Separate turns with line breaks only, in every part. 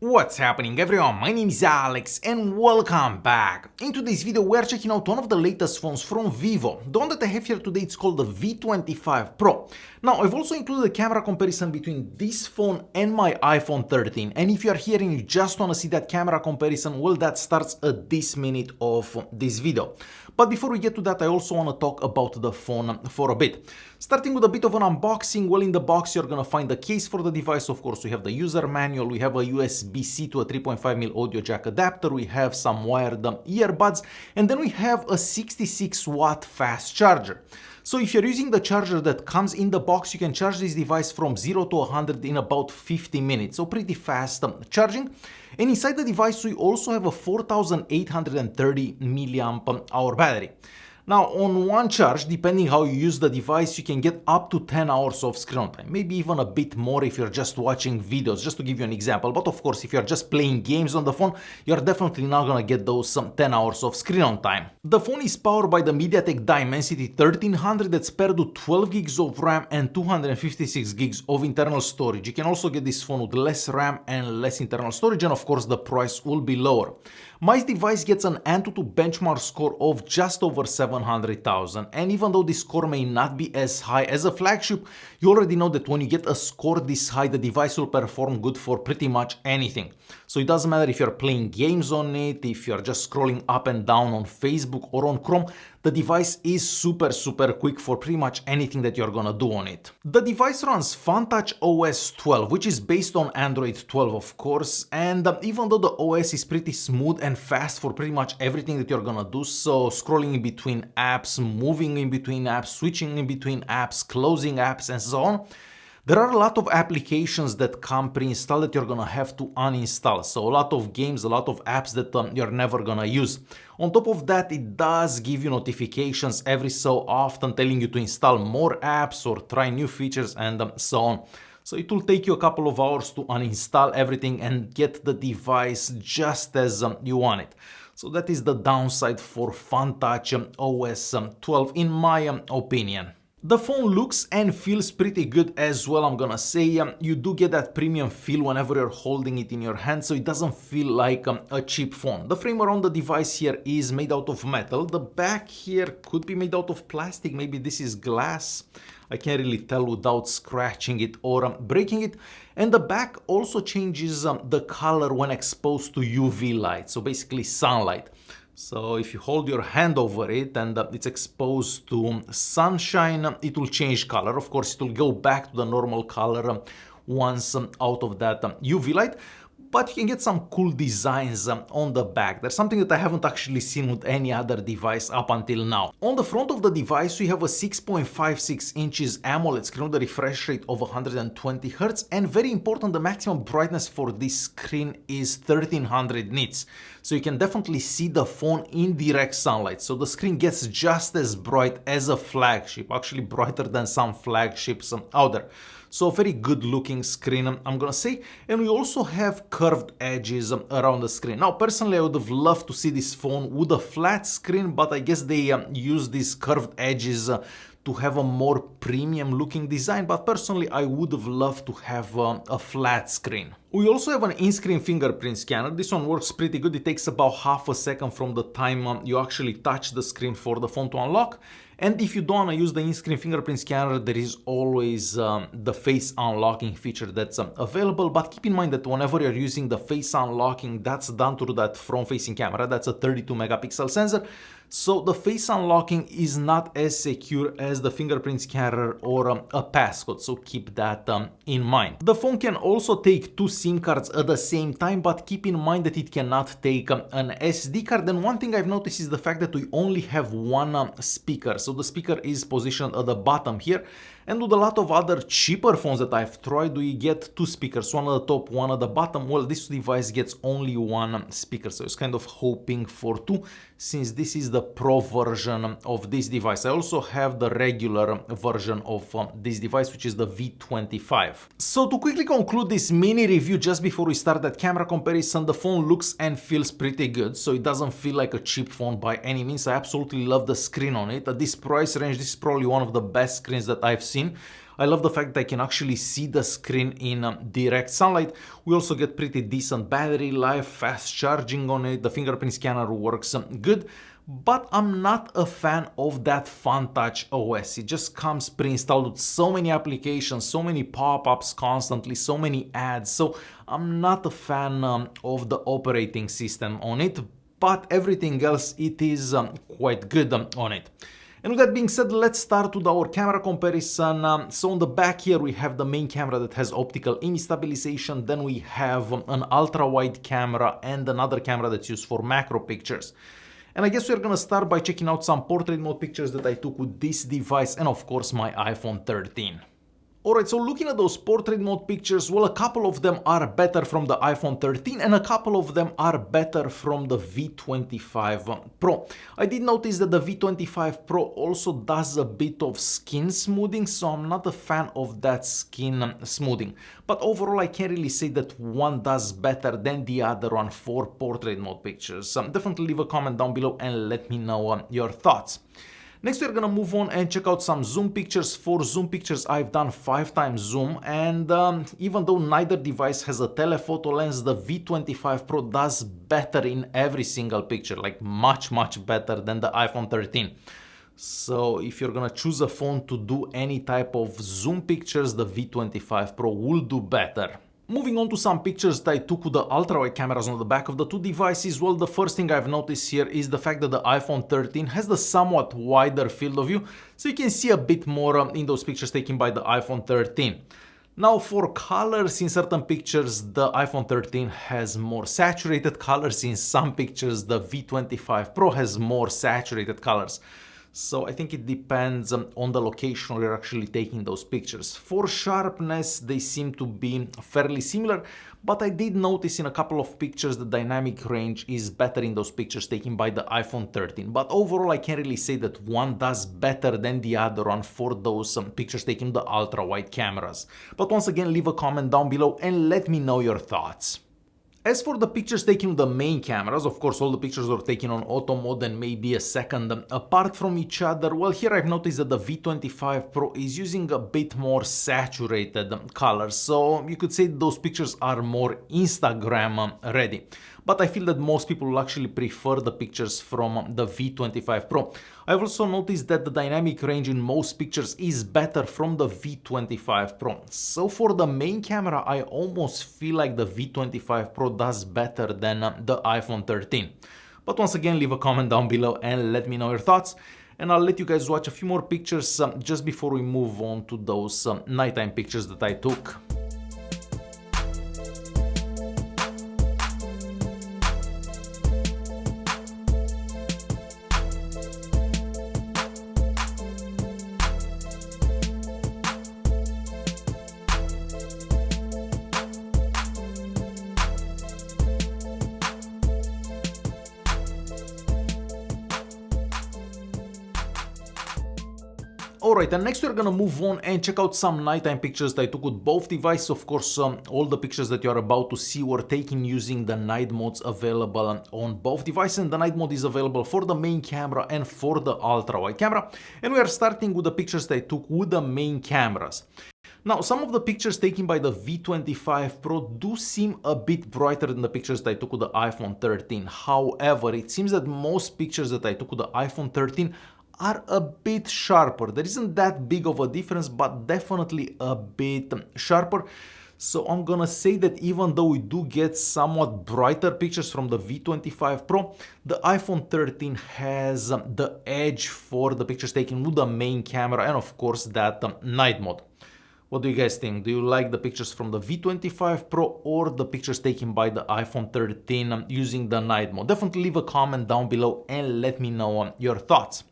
What's happening everyone, my name is Alex and welcome back. In today's video we are checking out one of the latest phones from Vivo. The one that I have here today is called the V25 Pro. Now I've also included a camera comparison between this phone and my iPhone 13, and if you are here and you just want to see that camera comparison, well, that starts at this minute of this video. But before we get to that, I also want to talk about the phone for a bit. Starting with a bit of an unboxing, well, in the box you're going to find the case for the device. Of course, we have the user manual, we have a USB-C to a 3.5mm audio jack adapter, we have some wired earbuds, and then we have a 66 watt fast charger. So if you're using the charger that comes in the box, you can charge this device from 0 to 100 in about 50 minutes, so pretty fast charging. And inside the device we also have a 4830 milliamp hour battery. Now on one charge, depending how you use the device, you can get up to 10 hours of screen time, maybe even a bit more if you're just watching videos, just to give you an example. But of course, if you're just playing games on the phone, you're definitely not gonna get those 10 hours of screen on time. The phone is powered by the MediaTek Dimensity 1300 that's paired with 12 gigs of RAM and 256 gigs of internal storage. You can also get this phone with less RAM and less internal storage, and of course the price will be lower. My device gets an Antutu benchmark score of just over 700,000, and even though this score may not be as high as a flagship, you already know that when you get a score this high, the device will perform good for pretty much anything. So it doesn't matter if you're playing games on it, if you're just scrolling up and down on Facebook or on Chrome, the device is super quick for pretty much anything that you're gonna do on it. The device runs FunTouch OS 12, which is based on Android 12 of course, and even though the OS is pretty smooth and fast for pretty much everything that you're gonna do, so scrolling in between apps, moving in between apps, switching in between apps, closing apps and so on, there are a lot of applications that come pre-installed that you're gonna have to uninstall. So a lot of games, a lot of apps that you're never gonna use. On top of that, it does give you notifications every so often telling you to install more apps or try new features and so on. So it will take you a couple of hours to uninstall everything and get the device just as you want it. So that is the downside for FunTouch OS 12 in my opinion. The phone looks and feels pretty good as well, I'm gonna say. You do get that premium feel whenever you're holding it in your hand, so it doesn't feel like a cheap phone. The frame around the device here is made out of metal. The back here could be made out of plastic, maybe this is glass. I can't really tell without scratching it or breaking it. And the back also changes the color when exposed to UV light, so basically sunlight. So if you hold your hand over it and it's exposed to sunshine, it will change color. Of course, it will go back to the normal color once out of that UV light. But you can get some cool designs on the back. There's something that I haven't actually seen with any other device up until now. On the front of the device, we have a 6.56 inches AMOLED screen with a refresh rate of 120 Hz. And very important, the maximum brightness for this screen is 1300 nits. So you can definitely see the phone in direct sunlight. So the screen gets just as bright as a flagship, actually brighter than some flagships out there. So a very good looking screen, I'm gonna say. And we also have curved edges around the screen. Now personally I would have loved to see this phone with a flat screen, but I guess they use these curved edges to have a more premium looking design, but personally I would have loved to have a flat screen. We also have an in-screen fingerprint scanner. This one works pretty good. It takes about half a second from the time you actually touch the screen for the phone to unlock. And if you don't want to use the in-screen fingerprint scanner, there is always the face unlocking feature that's available. But keep in mind that whenever you're using the face unlocking, that's done through that front-facing camera. That's a 32 megapixel sensor. So the face unlocking is not as secure as the fingerprint scanner or a passcode, so keep that in mind. The phone can also take two SIM cards at the same time, but keep in mind that it cannot take an SD card. And one thing I've noticed is the fact that we only have one speaker. So the speaker is positioned at the bottom here. And with a lot of other cheaper phones that I've tried, we get two speakers, one at the top, one at the bottom. Well, this device gets only one speaker, so it's kind of hoping for two, since this is the Pro version of this device. I also have the regular version of this device, which is the V25. So to quickly conclude this mini review, just before we start that camera comparison, the phone looks and feels pretty good, so it doesn't feel like a cheap phone by any means. I absolutely love the screen on it. At this price range, this is probably one of the best screens that I've seen. I love the fact that I can actually see the screen in direct sunlight. We also get pretty decent battery life, fast charging on it, the fingerprint scanner works good. But I'm not a fan of that Fun Touch OS. It just comes pre-installed with so many applications, so many pop-ups constantly, so many ads. So I'm not a fan of the operating system on it, but everything else, it is quite good on it. And with that being said, let's start with our camera comparison. So on the back here, we have the main camera that has optical image stabilization. Then we have an ultra-wide camera and another camera that's used for macro pictures. And I guess we're gonna start by checking out some portrait mode pictures that I took with this device and of course my iPhone 13. Alright, so looking at those portrait mode pictures, well, a couple of them are better from the iPhone 13 and a couple of them are better from the V25 Pro. I did notice that the V25 Pro also does a bit of skin smoothing, so I'm not a fan of that skin smoothing. But overall, I can't really say that one does better than the other one for portrait mode pictures. Definitely leave a comment down below and let me know your thoughts. Next, we're gonna move on and check out some zoom pictures. For zoom pictures, I've done 5x zoom, and even though neither device has a telephoto lens, the V25 Pro does better in every single picture, like much better than the iPhone 13. So if you're gonna choose a phone to do any type of zoom pictures, the V25 Pro will do better. Moving on to some pictures that I took with the ultra-wide cameras on the back of the two devices, well, the first thing I've noticed here is the fact that the iPhone 13 has the somewhat wider field of view, so you can see a bit more in those pictures taken by the iPhone 13. Now for colors, in certain pictures the iPhone 13 has more saturated colors, in some pictures the V25 Pro has more saturated colors. So I think it depends on the location where you're actually taking those pictures. For sharpness, they seem to be fairly similar, but I did notice in a couple of pictures the dynamic range is better in those pictures taken by the iPhone 13. But overall, I can't really say that one does better than the other one for those pictures taken with the ultra-wide cameras. But once again, leave a comment down below and let me know your thoughts. As for the pictures taken with the main cameras, of course all the pictures were taken on auto mode and maybe a second apart from each other. Well, here I've noticed that the V25 Pro is using a bit more saturated colors, so you could say those pictures are more Instagram ready. But I feel that most people will actually prefer the pictures from the V25 Pro. I've also noticed that the dynamic range in most pictures is better from the V25 Pro. So for the main camera, I almost feel like the V25 Pro does better than the iPhone 13. But once again, leave a comment down below and let me know your thoughts. And I'll let you guys watch a few more pictures just before we move on to those nighttime pictures that I took. Alright, and next we're gonna move on and check out some nighttime pictures that I took with both devices. Of course, all the pictures that you are about to see were taken using the night modes available on both devices, and the night mode is available for the main camera and for the ultra-wide camera. And we are starting with the pictures that I took with the main cameras. Now, some of the pictures taken by the V25 Pro do seem a bit brighter than the pictures that I took with the iPhone 13. However, it seems that most pictures that I took with the iPhone 13 are a bit sharper. There isn't that big of a difference, but definitely a bit sharper. So I'm gonna say that even though we do get somewhat brighter pictures from the V25 Pro, the iPhone 13 has the edge for the pictures taken with the main camera and of course that night mode. What do you guys think? Do you like the pictures from the V25 Pro or the pictures taken by the iPhone 13 using the night mode? Definitely leave a comment down below and let me know your thoughts.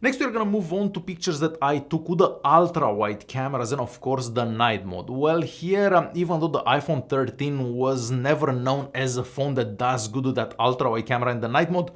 Next, we're gonna move on to pictures that I took with the ultra-wide cameras and of course the night mode. Well, here, even though the iPhone 13 was never known as a phone that does good with that ultra-wide camera and the night mode,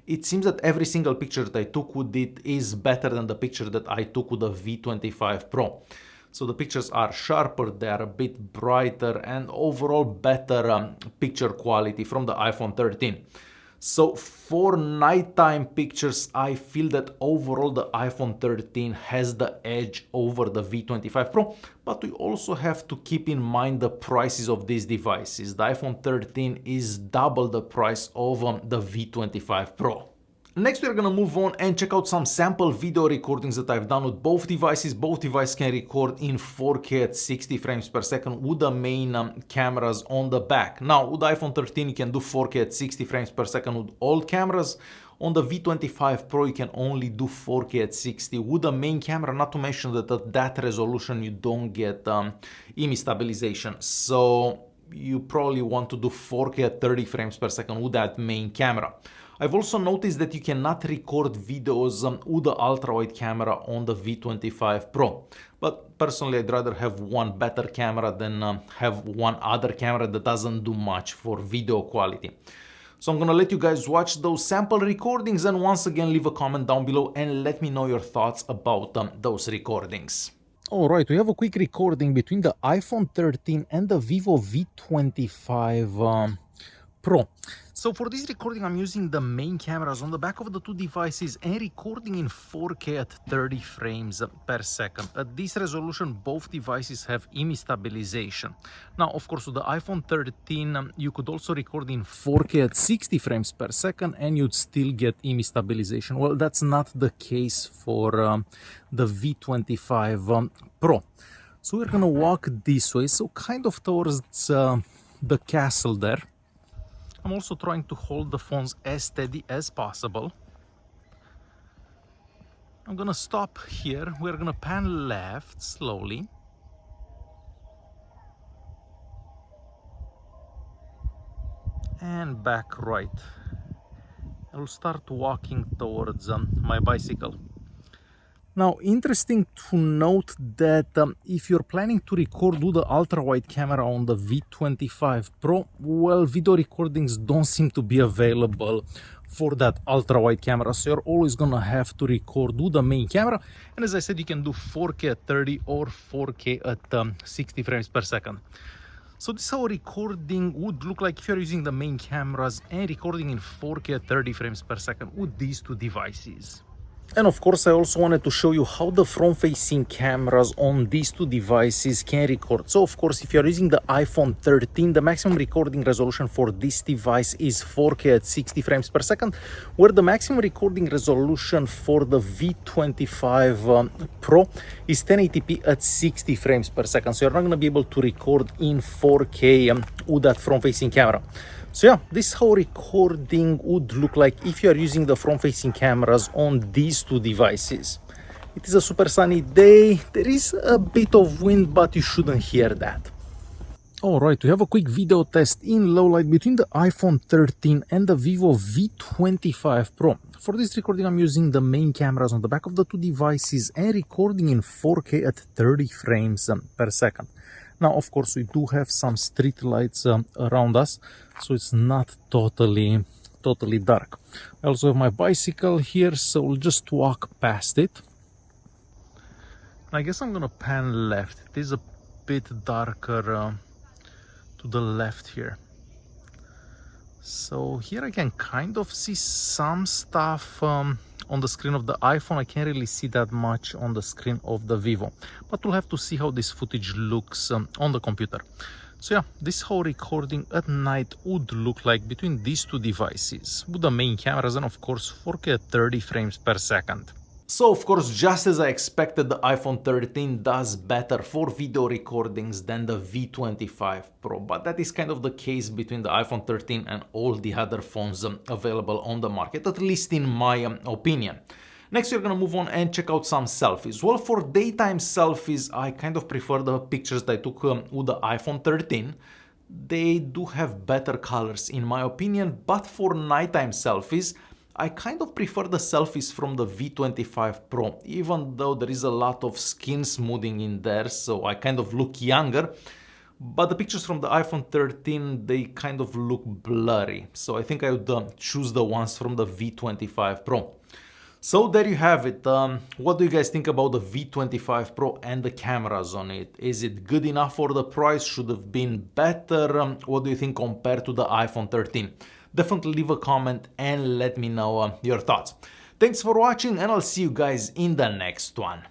it seems that every single picture that I took with it is better than the picture that I took with the V25 Pro. So the pictures are sharper, they are a bit brighter and overall better picture quality from the iPhone 13. So for nighttime pictures, I feel that overall the iPhone 13 has the edge over the V25 Pro, but we also have to keep in mind the prices of these devices. The iPhone 13 is double the price of the V25 Pro. Next, we're gonna move on and check out some sample video recordings that I've done with both devices. Both devices can record in 4K at 60 frames per second with the main cameras on the back. Now, with the iPhone 13, you can do 4K at 60 frames per second with all cameras. On the V25 Pro, you can only do 4K at 60 with the main camera, not to mention that at that resolution, you don't get image stabilization. So you probably want to do 4K at 30 frames per second with that main camera. I've also noticed that you cannot record videos with the ultra-wide camera on the V25 Pro. But personally, I'd rather have one better camera than have one other camera that doesn't do much for video quality. So I'm gonna let you guys watch those sample recordings, and once again leave a comment down below and let me know your thoughts about those recordings. Alright, we have a quick recording between the iPhone 13 and the Vivo V25 Pro. So for this recording, I'm using the main cameras on the back of the two devices and recording in 4K at 30 frames per second. At this resolution, both devices have image stabilization. Now, of course, with the iPhone 13, you could also record in 4K at 60 frames per second and you'd still get image stabilization. Well, that's not the case for the V25 Pro. So we're gonna walk this way, so kind of towards the castle there. I'm also trying to hold the phones as steady as possible. I'm gonna stop here. We're gonna pan left slowly. And back right. I'll start walking towards my bicycle. Now, interesting to note that if you're planning to record with the ultra-wide camera on the V25 Pro, well, video recordings don't seem to be available for that ultra-wide camera, so you're always gonna have to record with the main camera. And as I said, you can do 4K at 30 or 4K at 60 frames per second. So this is how recording would look like if you're using the main cameras and recording in 4K at 30 frames per second with these two devices. And of course, I also wanted to show you how the front-facing cameras on these two devices can record. So of course, if you're using the iPhone 13, the maximum recording resolution for this device is 4K at 60 frames per second, where the maximum recording resolution for the V25 Pro is 1080p at 60 frames per second. So you're not going to be able to record in 4K with that front-facing camera. So yeah, this is how recording would look like if you are using the front-facing cameras on these two devices. It is a super sunny day. There is a bit of wind, but you shouldn't hear that. Alright, we have a quick video test in low light between the iPhone 13 and the Vivo V25 Pro. For this recording, I'm using the main cameras on the back of the two devices and recording in 4K at 30 frames per second. Now, of course, we do have some street lights around us, so it's not totally dark. I also have my bicycle here, so we'll just walk past it. I guess I'm gonna pan left. It is a bit darker to the left here. So here I can kind of see some stuff on the screen of the iPhone. I can't really see that much on the screen of the Vivo, but we'll have to see how this footage looks on the computer. So yeah, this is how recording at night would look like between these two devices with the main cameras and of course 4K at 30 frames per second. So of course, just as I expected, the iPhone 13 does better for video recordings than the V25 Pro, but that is kind of the case between the iPhone 13 and all the other phones available on the market, at least in my opinion. Next, we're gonna move on and check out some selfies. Well, for daytime selfies, I kind of prefer the pictures that I took with the iPhone 13. They do have better colors in my opinion, but for nighttime selfies, I kind of prefer the selfies from the V25 Pro, even though there is a lot of skin smoothing in there, so I kind of look younger. But the pictures from the iPhone 13, they kind of look blurry, so I think I would choose the ones from the V25 Pro. So there you have it. What do you guys think about the V25 Pro and the cameras on it? Is it good enough for the price? Should have been better? What do you think compared to the iPhone 13? definitely leave a comment and let me know your thoughts. Thanks for watching, and I'll see you guys in the next one.